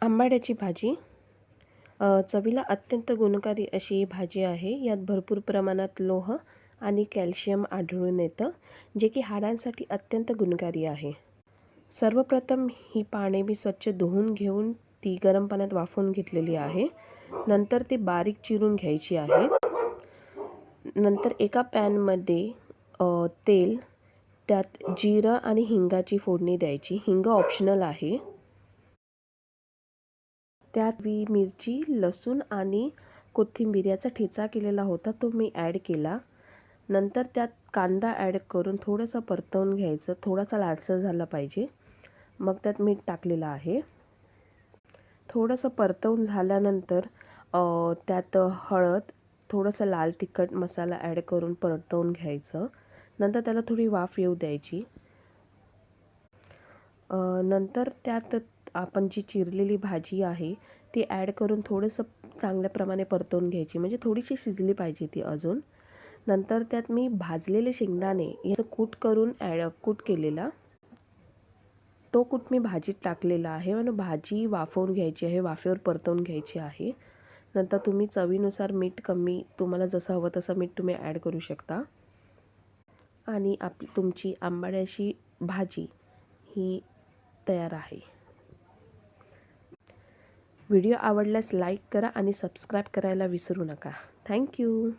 आंबाड्याची भाजी चवीला अत्यंत गुणकारी अशी ही भाजी आहे। यात भरपूर प्रमाणात लोह आणि कॅल्शियम आढळून येतं, जे की हाडांसाठी अत्यंत गुणकारी आहे। सर्वप्रथम ही पाने मी स्वच्छ धुवून घेऊन ती गरम पाण्यात वाफवून घेतलेली आहे। नंतर ती बारीक चिरून घ्यायची आहे। नंतर एका पॅनमध्ये तेल, त्यात जिरं आणि हिंगाची फोडणी द्यायची। हिंग ऑप्शनल आहे। त्यात मिरची, लसूण आणि कोथिंबीर याचा ठेचा केलेला होता तो मी ॲड केला। नंतर त्यात कांदा ॲड करून थोडंसं परतवून घ्यायचं, थोडासा लालसर झाला पाहिजे। मग त्यात मीठ टाकलेलं आहे। थोडंसं परतवून झाल्यानंतर त्यात हळद, थोडंसं लाल तिखट मसाला ॲड करून परतवून घ्यायचं। नंतर त्याला थोडी वाफ येऊ द्यायची। नंतर त्यात आपण जी चिरलेली भाजी आहे ती ॲड करून थोडंसं चांगल्या प्रमाणे परतवून घ्यायची, म्हणजे थोडीशी शिजली पाहिजे ती अजून। नंतर त्यात मी भाजलेले शेंगदाणे याचं कूट केलेला तो कूट मी भाजीत टाकलेला आहे आणि भाजी वाफवून घ्यायची आहे, वाफेवर परतवून घ्यायची आहे। नंतर तुम्ही चवीनुसार मीठ कमी तुम्हाला जसं हवं तसं मीठ तुम्ही ॲड करू शकता। आणि तुमची आंबाड्याची भाजी ही तयार आहे। व्हिडिओ आवडल्यास लाईक करा आणि सबस्क्राईब करायला विसरू नका। थँक्यू।